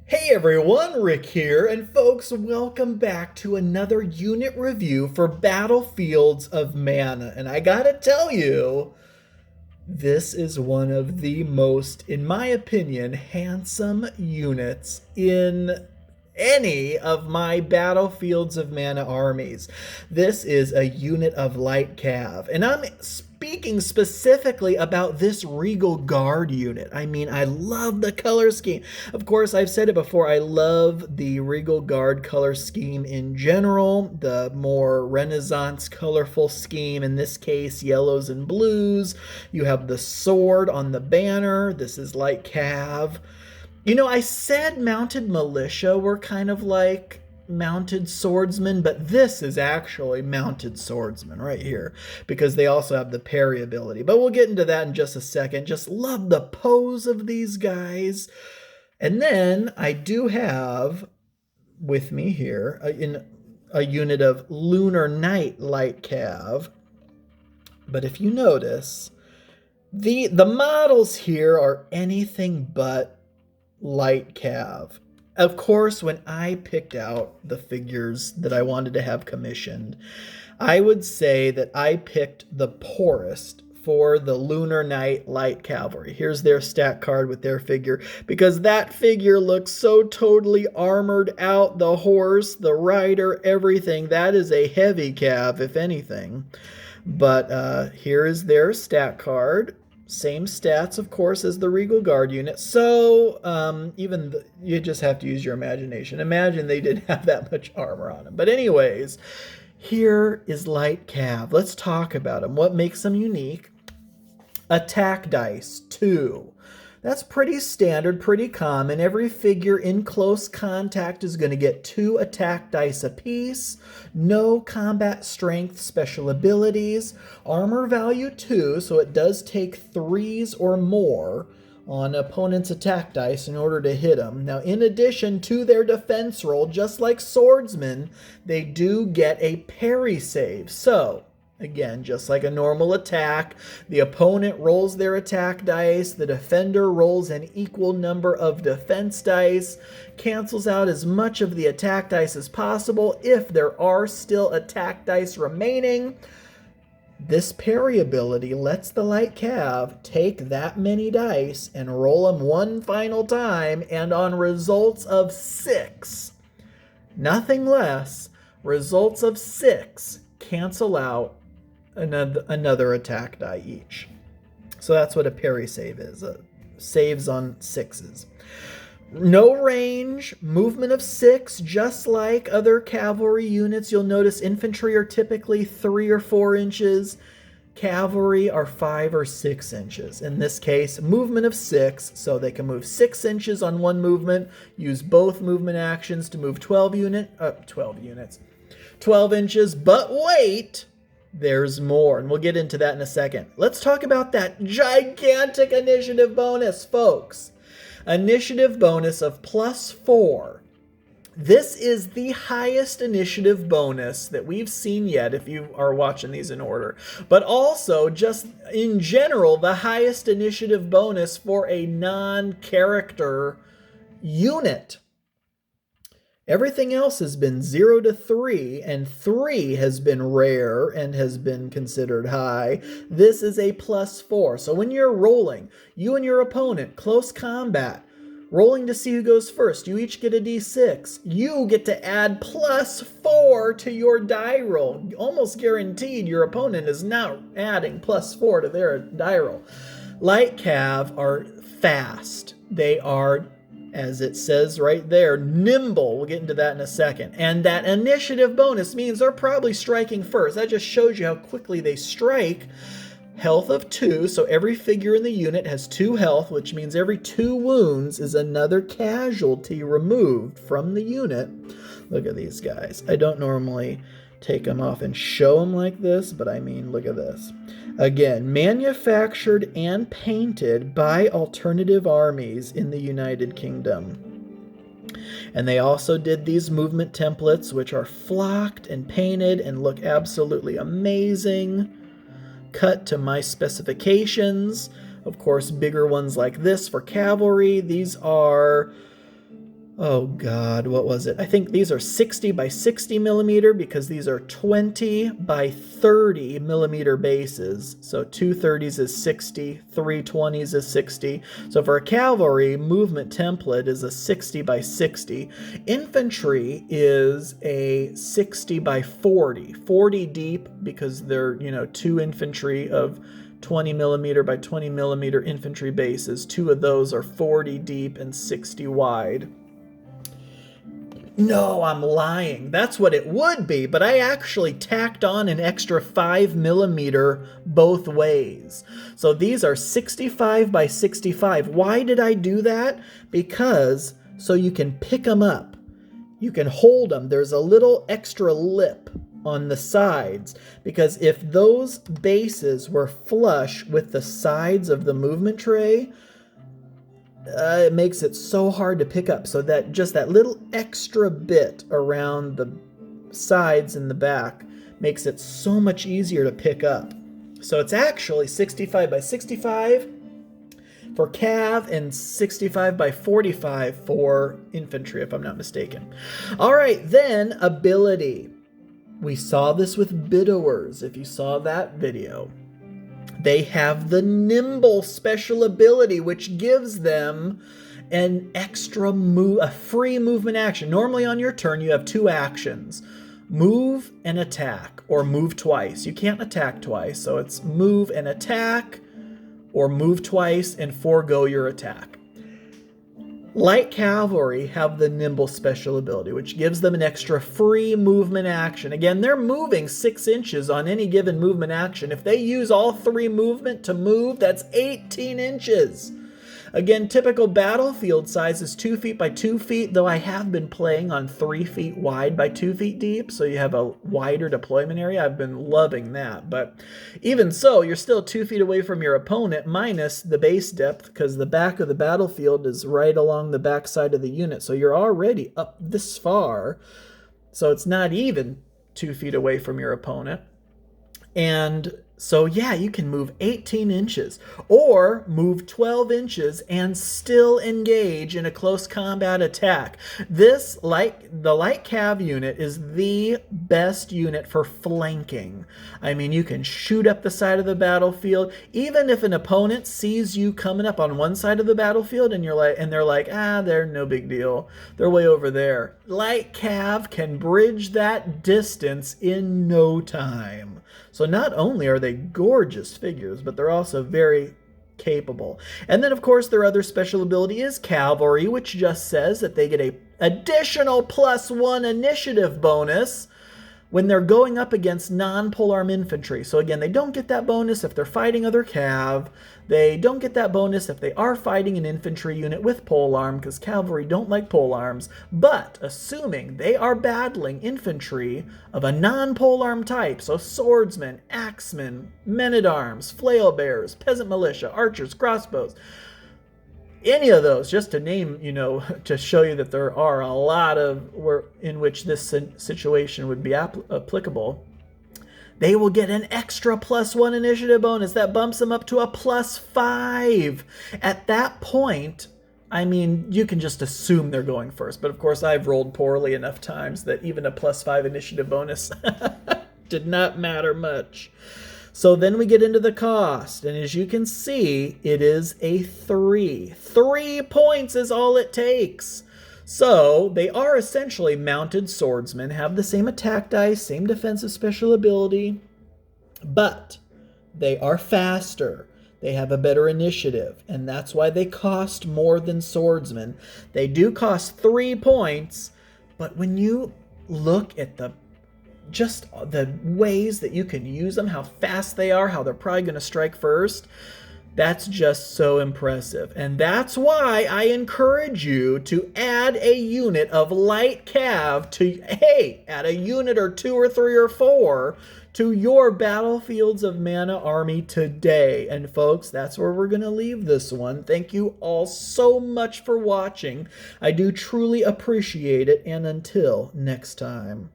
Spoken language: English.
Hey everyone, Rick here, and folks, welcome back to another unit review for Battlefields of Mana. And I gotta tell you, this is one of the most, in my opinion, handsome units in any of my Battlefields of Mana armies. This is a unit of light cav, and I'm speaking specifically about this Regal Guard unit. I mean, I love the color scheme. Of course, I've said it before, I love the Regal Guard color scheme in general, the more Renaissance colorful scheme, in this case, yellows and blues. You have the sword on the banner. This is light cav. You know, I said mounted militia were kind of like mounted swordsmen, but this is actually mounted swordsmen right here because they also have the parry ability. But we'll get into that in just a second. Just love the pose of these guys. And then I do have with me here in a unit of Lunar Knight light cav. But if you notice, the models here are anything but light cav. Of course, when I picked out the figures that I wanted to have commissioned, I would say that I picked the poorest for the Lunar Knight Light Cavalry. Here's their stat card with their figure, because that figure looks so totally armored out. The horse, the rider, everything. That is a heavy cav, if anything. But here is their stat card. Same stats, of course, as the Regal Guard unit. So you just have to use your imagination. Imagine they didn't have that much armor on them. But anyways, here is light cav. Let's talk about them. What makes them unique? Attack dice, 2. That's pretty standard, pretty common. Every figure in close contact is going to get 2 attack dice apiece. No combat strength special abilities. Armor value 2, so it does take 3s or more on opponent's attack dice in order to hit them. Now, in addition to their defense roll, just like swordsmen, they do get a parry save. So, again, just like a normal attack, the opponent rolls their attack dice, the defender rolls an equal number of defense dice, cancels out as much of the attack dice as possible. If there are still attack dice remaining, this parry ability lets the light cav take that many dice and roll them one final time, and on results of 6, nothing less, results of 6 cancel out another attack die each. So that's what a parry save is. Saves on 6s. No range, movement of 6, just like other cavalry units. You'll notice infantry are typically 3 or 4 inches. Cavalry are 5 or 6 inches. In this case, movement of 6, so they can move 6 inches on one movement, use both movement actions to move 12 inches, but wait! There's more, and we'll get into that in a second. Let's talk about that gigantic initiative bonus, folks. Initiative bonus of +4. This is the highest initiative bonus that we've seen yet, if you are watching these in order. But also, just in general, the highest initiative bonus for a non-character unit. Everything else has been 0 to 3, and 3 has been rare and has been considered high. This is a +4. So when you're rolling, you and your opponent, close combat, rolling to see who goes first, you each get a d6. You get to add +4 to your die roll. Almost guaranteed your opponent is now adding +4 to their die roll. Light cav are fast. They are, as it says right there, nimble. We'll get into that in a second. And that initiative bonus means they're probably striking first. That just shows you how quickly they strike. Health of 2, so every figure in the unit has 2 health, which means every 2 wounds is another casualty removed from the unit. Look at these guys. I don't normally take them off and show them like this, but I mean, look at this. Again, manufactured and painted by Alternative Armies in the United Kingdom. And they also did these movement templates, which are flocked and painted and look absolutely amazing. Cut to my specifications. Of course, bigger ones like this for cavalry. These are oh God, what was it? I think these are 60 by 60 millimeter because these are 20 by 30 millimeter bases. So 230s is 60, 320s is 60. So for a cavalry, movement template is a 60 by 60. Infantry is a 60 by 40, 40 deep because they're, 2 infantry of 20 millimeter by 20 millimeter infantry bases. 2 of those are 40 deep and 60 wide. No, I'm lying. That's what it would be, but I actually tacked on an extra 5 millimeter both ways. So these are 65 by 65. Why did I do that? Because so you can pick them up. You can hold them. There's a little extra lip on the sides because if those bases were flush with the sides of the movement tray, it makes it so hard to pick up. So that just that little extra bit around the sides and the back makes it so much easier to pick up. So it's actually 65 by 65 for cav and 65 by 45 for infantry, if I'm not mistaken. All right, then ability. We saw this with Bidowers, if you saw that video. They have the nimble special ability, which gives them an extra move, a free movement action. Normally on your turn, you have 2 actions, move and attack, or move twice. You can't attack twice, so it's move and attack, or move twice and forego your attack. Light cavalry have the nimble special ability, which gives them an extra free movement action. Again, they're moving 6 inches on any given movement action. If they use all 3 movement to move, that's 18 inches. Again, typical battlefield size is 2 feet by 2 feet, though I have been playing on 3 feet wide by 2 feet deep, so you have a wider deployment area. I've been loving that, but even so, you're still 2 feet away from your opponent, minus the base depth, because the back of the battlefield is right along the back side of the unit, so you're already up this far, so it's not even 2 feet away from your opponent. And so, yeah, you can move 18 inches or move 12 inches and still engage in a close combat attack. This, like the light cav unit, is the best unit for flanking. I mean, you can shoot up the side of the battlefield. Even if an opponent sees you coming up on one side of the battlefield and they're like, they're no big deal. They're way over there. Light cav can bridge that distance in no time. So not only are they gorgeous figures, but they're also very capable. And then, of course, their other special ability is Cavalry, which just says that they get a additional +1 initiative bonus when they're going up against non-polearm infantry. So again, they don't get that bonus if they're fighting other cav. They don't get that bonus if they are fighting an infantry unit with polearm, because cavalry don't like polearms. But assuming they are battling infantry of a non-polearm type, so swordsmen, axemen, men-at-arms, flail-bearers, peasant militia, archers, crossbows, any of those, just to name, to show you that there are a lot of in which this situation would be applicable, they will get an extra +1 initiative bonus that bumps them up to a +5. At that point, I mean, you can just assume they're going first. But of course, I've rolled poorly enough times that even a +5 initiative bonus did not matter much. So then we get into the cost, and as you can see, it is a 3. 3 points is all it takes. So they are essentially mounted swordsmen, have the same attack dice, same defensive special ability, but they are faster. They have a better initiative, and that's why they cost more than swordsmen. They do cost 3 points, but when you look at just the ways that you can use them, how fast they are, how they're probably going to strike first, that's just so impressive. And that's why I encourage you to add a unit of light cav add a unit or 2 or 3 or 4 to your Battlefields of Mana army today. And folks, that's where we're going to leave this one. Thank you all so much for watching. I do truly appreciate it. And until next time.